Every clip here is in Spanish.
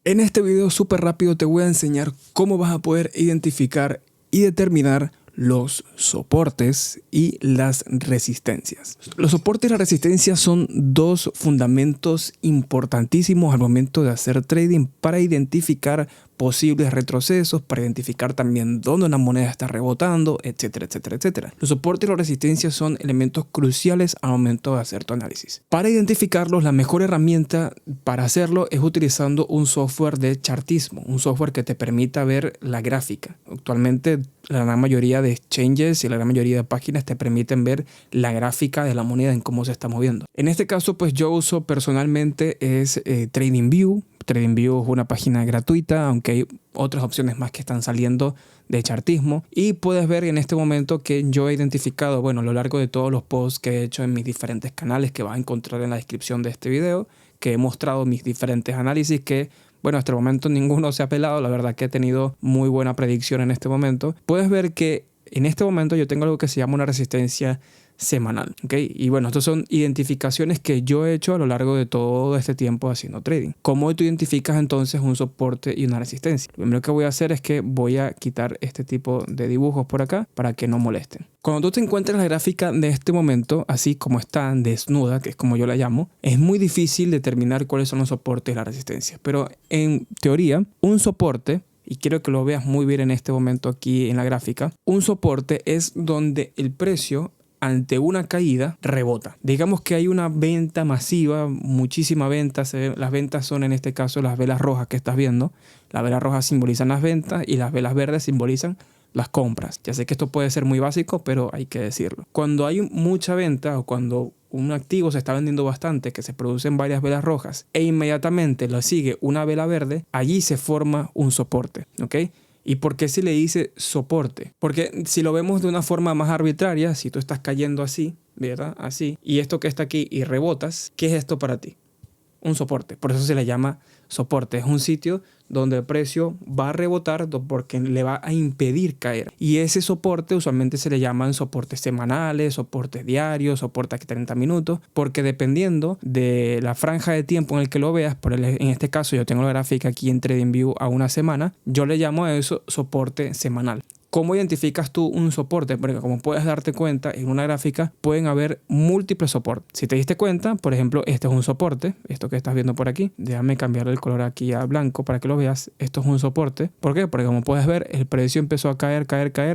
En este video súper rápido te voy a enseñar cómo vas a poder identificar y determinar los soportes y las resistencias. Los soportes y las resistencias son dos fundamentos importantísimos al momento de hacer trading para identificar posibles retrocesos, para identificar también dónde una moneda está rebotando, etcétera, etcétera, etcétera. Los soportes y las resistencias son elementos cruciales al momento de hacer tu análisis. Para identificarlos, la mejor herramienta para hacerlo es utilizando un software de chartismo, un software que te permita ver la gráfica. Actualmente la gran mayoría de exchanges y la gran mayoría de páginas te permiten ver la gráfica de la moneda en cómo se está moviendo. En este caso, pues yo uso personalmente es TradingView. TradingView es una página gratuita, aunque hay otras opciones más que están saliendo de chartismo. Y puedes ver en este momento que yo he identificado, bueno, a lo largo de todos los posts que he hecho en mis diferentes canales, que vas a encontrar en la descripción de este video, que he mostrado mis diferentes análisis que, bueno, hasta el momento ninguno se ha pelado. La verdad que he tenido muy buena predicción en este momento. Puedes ver que en este momento yo tengo algo que se llama una resistencia semanal, ¿ok? Y bueno, estas son identificaciones que yo he hecho a lo largo de todo este tiempo haciendo trading. ¿Cómo tú identificas entonces un soporte y una resistencia? Lo primero que voy a hacer es que voy a quitar este tipo de dibujos por acá para que no molesten. Cuando tú te encuentras la gráfica de este momento, así como está desnuda, que es como yo la llamo, es muy difícil determinar cuáles son los soportes y la resistencia. Pero en teoría, un soporte, y quiero que lo veas muy bien en este momento aquí en la gráfica, un soporte es donde el precio ante una caída rebota. Digamos que hay una venta masiva, muchísima venta. Las ventas son en este caso las velas rojas que estás viendo. Las velas rojas simbolizan las ventas y las velas verdes simbolizan las compras. Ya sé que esto puede ser muy básico, pero hay que decirlo. Cuando hay mucha venta o cuando un activo se está vendiendo bastante, que se producen varias velas rojas e inmediatamente lo sigue una vela verde, allí se forma un soporte, ¿ok? ¿Y por qué se le dice soporte? Porque si lo vemos de una forma más arbitraria, si tú estás cayendo así, ¿verdad? Así, y esto que está aquí y rebotas, ¿qué es esto para ti? Un soporte. Por eso se le llama soporte. Es un sitio donde el precio va a rebotar porque le va a impedir caer. Y ese soporte usualmente se le llaman soportes semanales, soportes diarios, soportes de 30 minutos, porque dependiendo de la franja de tiempo en el que lo veas, en este caso yo tengo la gráfica aquí en TradingView a una semana, yo le llamo a eso soporte semanal. ¿Cómo identificas tú un soporte? Porque como puedes darte cuenta, en una gráfica pueden haber múltiples soportes. Si te diste cuenta, por ejemplo, este es un soporte, esto que estás viendo por aquí. Déjame cambiar el color aquí a blanco para que lo veas. Esto es un soporte. ¿Por qué? Porque como puedes ver, el precio empezó a caer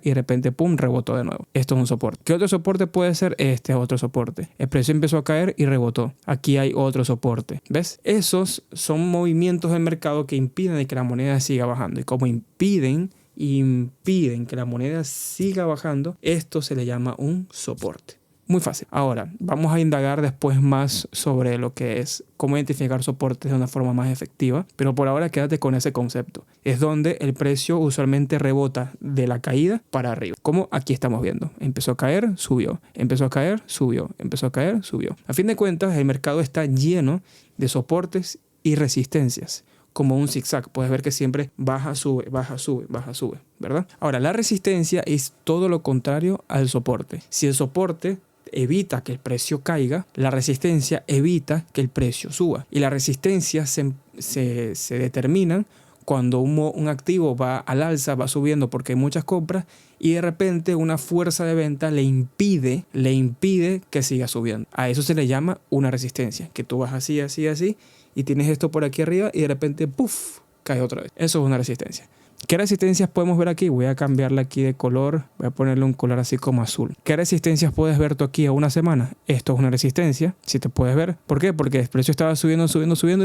y de repente, ¡pum!, rebotó de nuevo. Esto es un soporte. ¿Qué otro soporte puede ser? Este es otro soporte. El precio empezó a caer y rebotó. Aquí hay otro soporte. ¿Ves? Esos son movimientos del mercado que impiden que la moneda siga bajando. Y como impiden que la moneda siga bajando, esto se le llama un soporte. Muy fácil. Ahora, vamos a indagar después más sobre lo que es cómo identificar soportes de una forma más efectiva, pero por ahora quédate con ese concepto. Es donde el precio usualmente rebota de la caída para arriba. Como aquí estamos viendo. Empezó a caer, subió. Empezó a caer, subió. Empezó a caer, subió. A fin de cuentas, el mercado está lleno de soportes y resistencias. Como un zigzag. Puedes ver que siempre baja, sube, baja, sube, baja, sube, ¿verdad? Ahora, la resistencia es todo lo contrario al soporte. Si el soporte evita que el precio caiga, la resistencia evita que el precio suba. Y la resistencia se determina cuando un activo va al alza, va subiendo porque hay muchas compras y de repente una fuerza de venta le impide que siga subiendo. A eso se le llama una resistencia, que tú vas así, así, así y tienes esto por aquí arriba y de repente, ¡puf!, cae otra vez. Eso es una resistencia. ¿Qué resistencias podemos ver aquí? Voy a cambiarla aquí de color. Voy a ponerle un color así como azul. ¿Qué resistencias puedes ver tú aquí a una semana? Esto es una resistencia, si te puedes ver. ¿Por qué? Porque el precio estaba subiendo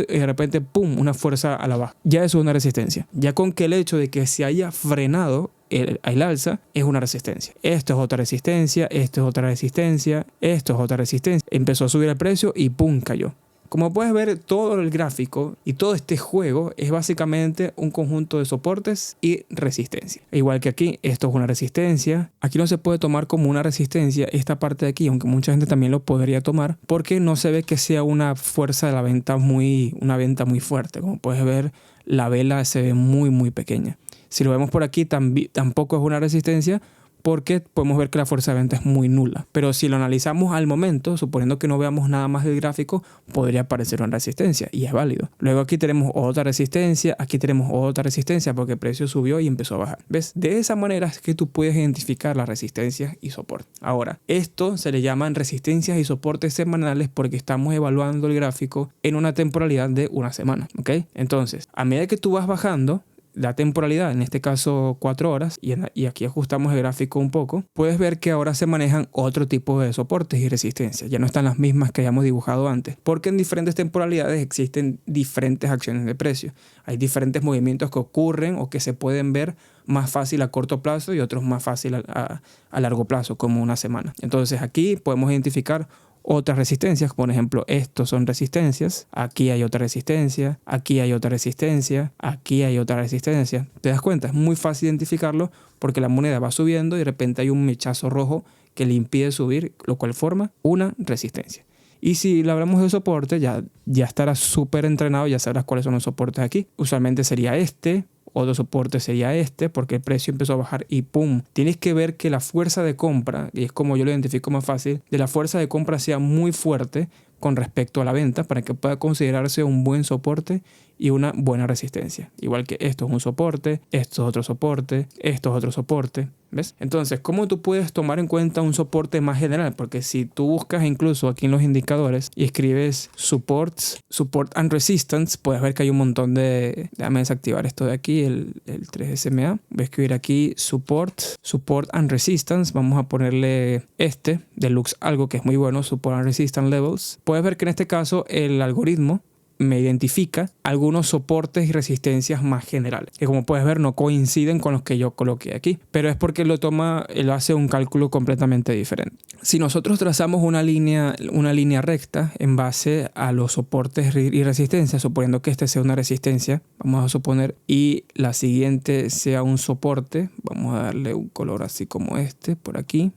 y de repente, ¡pum!, una fuerza a la baja. Ya eso es una resistencia. Ya con que el hecho de que se haya frenado el alza es una resistencia. Esto es otra resistencia, esto es otra resistencia, esto es otra resistencia. Empezó a subir el precio y ¡pum!, cayó. Como puedes ver, todo el gráfico y todo este juego es básicamente un conjunto de soportes y resistencia. Igual que aquí, esto es una resistencia. Aquí no se puede tomar como una resistencia esta parte de aquí, aunque mucha gente también lo podría tomar, porque no se ve que sea una fuerza de la venta una venta muy fuerte. Como puedes ver, la vela se ve muy, muy pequeña. Si lo vemos por aquí, tampoco es una resistencia, porque podemos ver que la fuerza de venta es muy nula. Pero si lo analizamos al momento, suponiendo que no veamos nada más del gráfico, podría aparecer una resistencia y es válido. Luego aquí tenemos otra resistencia, aquí tenemos otra resistencia porque el precio subió y empezó a bajar. ¿Ves? De esa manera es que tú puedes identificar las resistencias y soportes. Ahora, esto se le llaman resistencias y soportes semanales porque estamos evaluando el gráfico en una temporalidad de una semana. ¿Ok? Entonces, a medida que tú vas bajando la temporalidad, en este caso 4 horas, y aquí ajustamos el gráfico un poco, puedes ver que ahora se manejan otro tipo de soportes y resistencias. Ya no están las mismas que hayamos dibujado antes, porque en diferentes temporalidades existen diferentes acciones de precio. Hay diferentes movimientos que ocurren o que se pueden ver más fácil a corto plazo y otros más fácil a largo plazo, como una semana. Entonces aquí podemos identificar otras resistencias, por ejemplo, estos son resistencias, aquí hay otra resistencia, aquí hay otra resistencia, aquí hay otra resistencia. ¿Te das cuenta? Es muy fácil identificarlo porque la moneda va subiendo y de repente hay un mechazo rojo que le impide subir, lo cual forma una resistencia. Y si le hablamos de soporte, ya estarás súper entrenado, ya sabrás cuáles son los soportes aquí. Usualmente sería este. Otro soporte sería este, porque el precio empezó a bajar y ¡pum! Tienes que ver que la fuerza de compra, y es como yo lo identifico más fácil, de la fuerza de compra sea muy fuerte con respecto a la venta para que pueda considerarse un buen soporte y una buena resistencia. Igual que esto es un soporte, esto es otro soporte, esto es otro soporte. ¿Ves? Entonces, ¿cómo tú puedes tomar en cuenta un soporte más general? Porque si tú buscas incluso aquí en los indicadores y escribes support and resistance, puedes ver que hay un montón de... Déjame desactivar esto de aquí, el 3SMA. Voy a escribir aquí support and resistance. Vamos a ponerle Deluxe algo que es muy bueno, support and resistance levels. Puedes ver que en este caso el algoritmo me identifica algunos soportes y resistencias más generales, que como puedes ver no coinciden con los que yo coloqué aquí, pero es porque él hace un cálculo completamente diferente. Si nosotros trazamos una línea recta en base a los soportes y resistencias, suponiendo que este sea una resistencia, vamos a suponer, y la siguiente sea un soporte, vamos a darle un color así como por aquí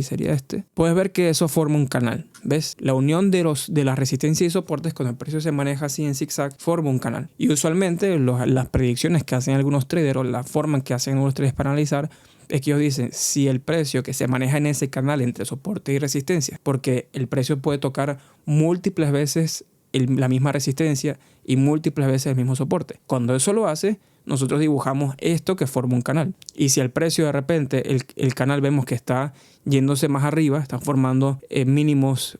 sería puedes ver que eso forma un canal. ¿Ves? La unión de las resistencias y soportes cuando el precio se maneja así en zigzag forma un canal. Y usualmente las predicciones que hacen algunos traders o la forma en que hacen algunos traders para analizar es que ellos dicen si el precio que se maneja en ese canal entre soporte y resistencia, porque el precio puede tocar múltiples veces la misma resistencia y múltiples veces el mismo soporte. Cuando eso lo hace, nosotros dibujamos esto que forma un canal. Y si el precio de repente, el canal vemos que está yéndose más arriba, está formando mínimos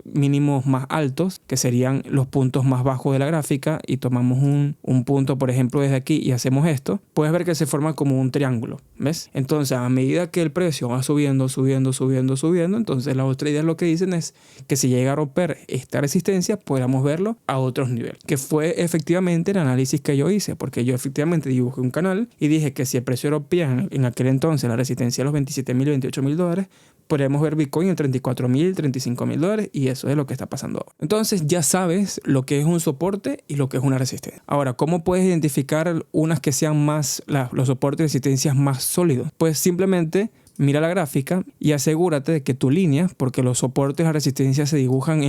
más altos, que serían los puntos más bajos de la gráfica, y tomamos un punto, por ejemplo, desde aquí y hacemos esto, puedes ver que se forma como un triángulo. ¿Ves? Entonces, a medida que el precio va subiendo, entonces las otras ideas lo que dicen es que si llega a romper esta resistencia, podamos verlo a otros niveles. Que fue efectivamente el análisis que yo hice, porque yo efectivamente dibujé un canal y dije que si el precio rompía en aquel entonces la resistencia de los $27,000, $28,000, podríamos ver Bitcoin en $34,000, $35,000, y eso es lo que está pasando ahora. Entonces ya sabes lo que es un soporte y lo que es una resistencia. Ahora, ¿cómo puedes identificar unas que sean más, los soportes y resistencias más sólidos? Pues simplemente mira la gráfica y asegúrate de que tu línea, porque los soportes y las resistencias se dibujan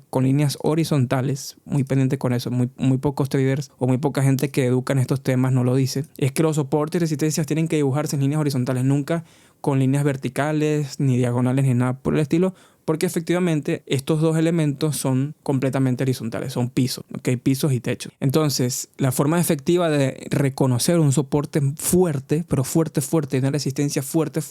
con líneas horizontales, muy pendiente con eso, muy pocos traders o muy poca gente que educa en estos temas no lo dice, es que los soportes y resistencias tienen que dibujarse en líneas horizontales, nunca con líneas verticales, ni diagonales, ni nada por el estilo, porque efectivamente estos dos elementos son completamente horizontales, son pisos, ¿ok? Pisos y techos. Entonces, la forma efectiva de reconocer un soporte fuerte, pero fuerte, y una resistencia fuerte,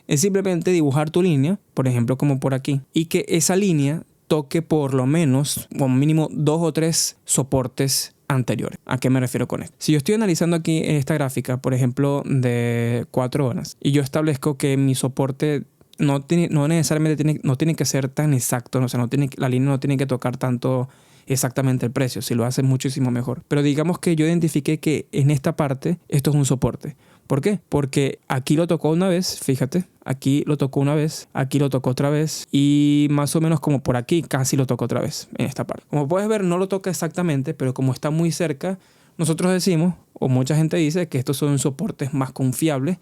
es simplemente dibujar tu línea, por ejemplo, como por aquí, y que esa línea toque por lo menos, o mínimo 2 o 3 soportes anteriores. ¿A qué me refiero con esto? Si yo estoy analizando aquí en esta gráfica, por ejemplo, de 4 horas, y yo establezco que mi soporte no necesariamente tiene que ser tan exacto, o sea, la línea no tiene que tocar tanto exactamente el precio, si lo hace muchísimo mejor. Pero digamos que yo identifiqué que en esta parte esto es un soporte. ¿Por qué? Porque aquí lo tocó una vez, fíjate, aquí lo tocó una vez, aquí lo tocó otra vez y más o menos como por aquí casi lo tocó otra vez en esta parte. Como puedes ver, no lo toca exactamente, pero como está muy cerca, nosotros decimos, o mucha gente dice, que estos son soportes más confiables,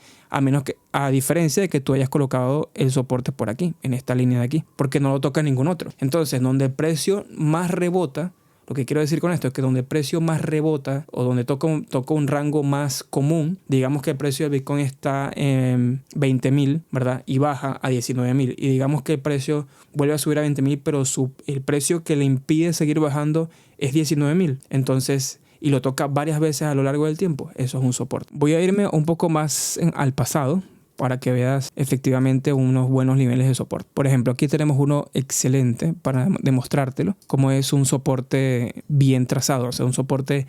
a diferencia de que tú hayas colocado el soporte por aquí, en esta línea de aquí, porque no lo toca ningún otro. Entonces, donde el precio más rebota, Lo que quiero decir con esto es que donde el precio más rebota o donde toca un rango más común, digamos que el precio del Bitcoin está en 20.000, ¿verdad? Y baja a 19.000. Y digamos que el precio vuelve a subir a 20.000, pero el precio que le impide seguir bajando es 19.000. Entonces, y lo toca varias veces a lo largo del tiempo, eso es un soporte. Voy a irme un poco más al pasado para que veas efectivamente unos buenos niveles de soporte. Por ejemplo, aquí tenemos uno excelente para demostrártelo, como es un soporte bien trazado, o sea, un soporte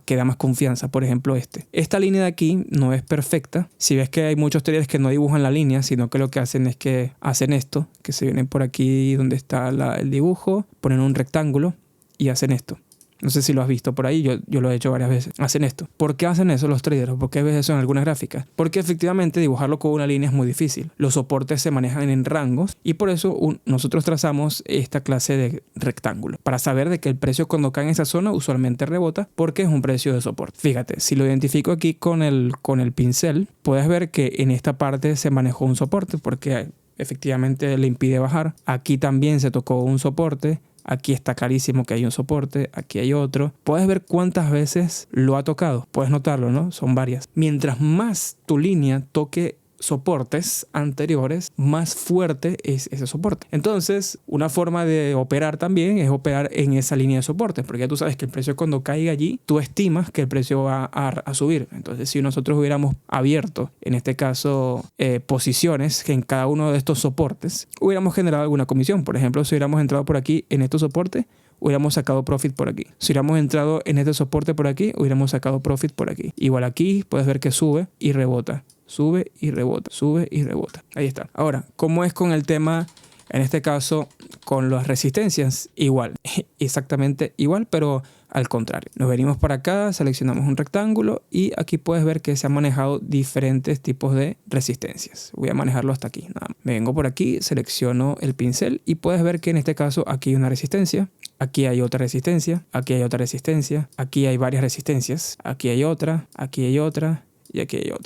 que da más confianza. Por ejemplo, esta línea de aquí no es perfecta. Si ves que hay muchos traders que no dibujan la línea, sino que lo que hacen es que hacen esto, que se vienen por aquí donde está el dibujo, ponen un rectángulo y hacen esto. No sé si lo has visto por ahí, yo lo he hecho varias veces. Hacen esto. ¿Por qué hacen eso los traders? ¿Por qué ves eso en algunas gráficas? Porque efectivamente dibujarlo con una línea es muy difícil. Los soportes se manejan en rangos y por eso nosotros trazamos esta clase de rectángulo. Para saber de que el precio cuando cae en esa zona usualmente rebota porque es un precio de soporte. Fíjate, si lo identifico aquí con el pincel, puedes ver que en esta parte se manejó un soporte porque efectivamente le impide bajar. Aquí también se tocó un soporte. Aquí está clarísimo que hay un soporte, aquí hay otro. Puedes ver cuántas veces lo ha tocado. Puedes notarlo, ¿no? Son varias. Mientras más tu línea toque soportes anteriores, más fuerte es ese soporte. Entonces, una forma de operar también es operar en esa línea de soportes, porque ya tú sabes que el precio cuando caiga allí, tú estimas que el precio va a subir. Entonces, si nosotros hubiéramos abierto, en este caso, posiciones que en cada uno de estos soportes, hubiéramos generado alguna comisión. Por ejemplo, si hubiéramos entrado por aquí en estos soportes, hubiéramos sacado profit por aquí. Si hubiéramos entrado en este soporte por aquí, hubiéramos sacado profit por aquí. Igual aquí puedes ver que sube y rebota. Sube y rebota, sube y rebota. Ahí está. Ahora, ¿cómo es con el tema, en este caso, con las resistencias? Igual, exactamente igual, pero al contrario. Nos venimos para acá, seleccionamos un rectángulo y aquí puedes ver que se han manejado diferentes tipos de resistencias. Voy a manejarlo hasta aquí. Nada más. Me vengo por aquí, selecciono el pincel y puedes ver que en este caso aquí hay una resistencia. Aquí hay otra resistencia, aquí hay otra resistencia, aquí hay varias resistencias, aquí hay otra y aquí hay otra.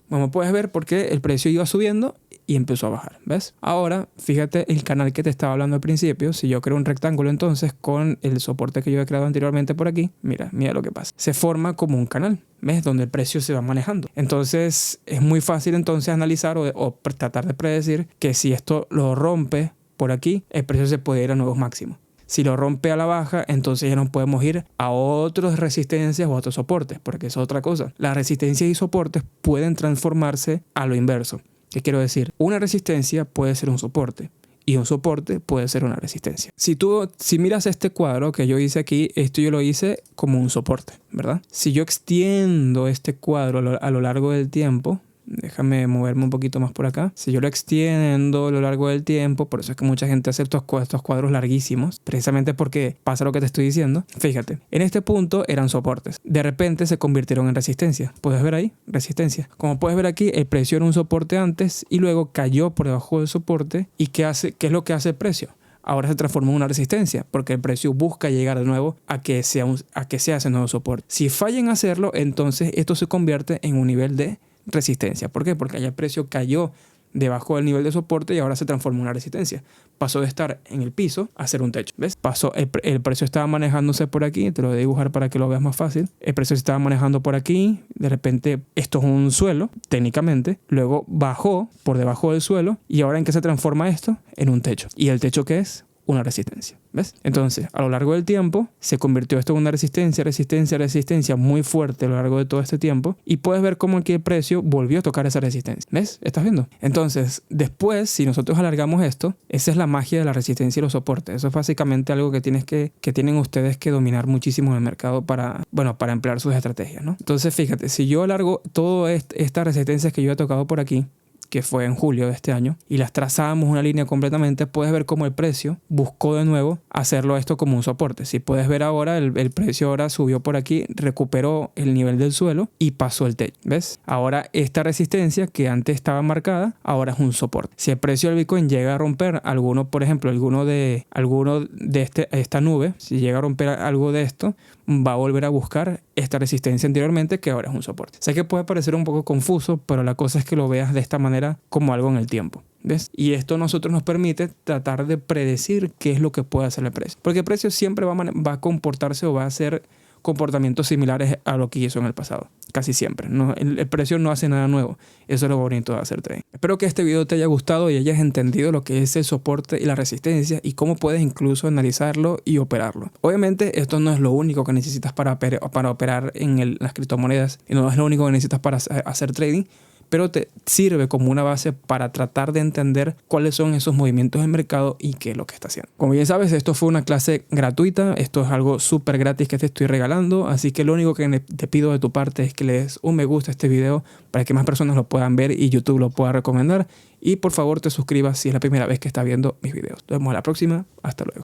Como puedes ver, porque el precio iba subiendo y empezó a bajar, ¿ves? Ahora, fíjate el canal que te estaba hablando al principio. Si yo creo un rectángulo entonces con el soporte que yo he creado anteriormente por aquí, mira lo que pasa. Se forma como un canal, ¿ves? Donde el precio se va manejando. Entonces, es muy fácil entonces analizar o tratar de predecir que si esto lo rompe por aquí, el precio se puede ir a nuevos máximos. Si lo rompe a la baja, entonces ya nos podemos ir a otras resistencias o a otros soportes, porque es otra cosa. Las resistencias y soportes pueden transformarse a lo inverso. ¿Qué quiero decir? Una resistencia puede ser un soporte y un soporte puede ser una resistencia. Si miras este cuadro que yo hice aquí, esto yo lo hice como un soporte, ¿verdad? Si yo extiendo este cuadro a lo largo del tiempo, déjame moverme un poquito más por acá. Si yo lo extiendo a lo largo del tiempo, por eso es que mucha gente hace estos cuadros larguísimos, precisamente porque pasa lo que te estoy diciendo. Fíjate, en este punto eran soportes. De repente se convirtieron en resistencia. ¿Puedes ver ahí? Resistencia. Como puedes ver aquí, el precio era un soporte antes y luego cayó por debajo del soporte. ¿Y qué es lo que hace el precio? Ahora se transforma en una resistencia porque el precio busca llegar de nuevo a que sea ese nuevo soporte. Si falla en hacerlo, entonces esto se convierte en un nivel de resistencia. ¿Por qué? Porque allá el precio cayó debajo del nivel de soporte y ahora se transforma en una resistencia. Pasó de estar en el piso a ser un techo. ¿Ves? El precio estaba manejándose por aquí. Te lo voy a dibujar para que lo veas más fácil. El precio se estaba manejando por aquí. De repente esto es un suelo, técnicamente. Luego bajó por debajo del suelo. ¿Y ahora en qué se transforma esto? En un techo. ¿Y el techo qué es? Una resistencia. ¿Ves? Entonces, a lo largo del tiempo, se convirtió esto en una resistencia muy fuerte a lo largo de todo este tiempo. Y puedes ver cómo aquí el precio volvió a tocar esa resistencia. ¿Ves? ¿Estás viendo? Entonces, después, si nosotros alargamos esto, esa es la magia de la resistencia y los soportes. Eso es básicamente algo que tienen ustedes que dominar muchísimo en el mercado para emplear sus estrategias, ¿no? Entonces, fíjate, si yo alargo todas estas resistencias que yo he tocado por aquí, que fue en julio de este año, y las trazábamos una línea completamente, puedes ver cómo el precio buscó de nuevo hacerlo esto como un soporte. Si puedes ver ahora, el precio ahora subió por aquí, recuperó el nivel del suelo y pasó el techo. ¿Ves? Ahora esta resistencia que antes estaba marcada, ahora es un soporte. Si el precio del Bitcoin llega a romper alguno de esta nube, si llega a romper algo de esto, va a volver a buscar esta resistencia anteriormente, que ahora es un soporte. Sé que puede parecer un poco confuso, pero la cosa es que lo veas de esta manera como algo en el tiempo. ¿Ves? Y esto a nosotros nos permite tratar de predecir qué es lo que puede hacer el precio. Porque el precio siempre va a comportarse o va a hacer comportamientos similares a lo que hizo en el pasado. Casi siempre. No, el precio no hace nada nuevo. Eso es lo bonito de hacer trading. Espero que este video te haya gustado y hayas entendido lo que es el soporte y la resistencia y cómo puedes incluso analizarlo y operarlo. Obviamente esto no es lo único que necesitas para operar en las criptomonedas y no es lo único que necesitas para hacer trading, pero te sirve como una base para tratar de entender cuáles son esos movimientos del mercado y qué es lo que está haciendo. Como bien sabes, esto fue una clase gratuita, esto es algo súper gratis que te estoy regalando, así que lo único que te pido de tu parte es que le des un me gusta a este video para que más personas lo puedan ver y YouTube lo pueda recomendar, y por favor te suscribas si es la primera vez que estás viendo mis videos. Nos vemos a la próxima, hasta luego.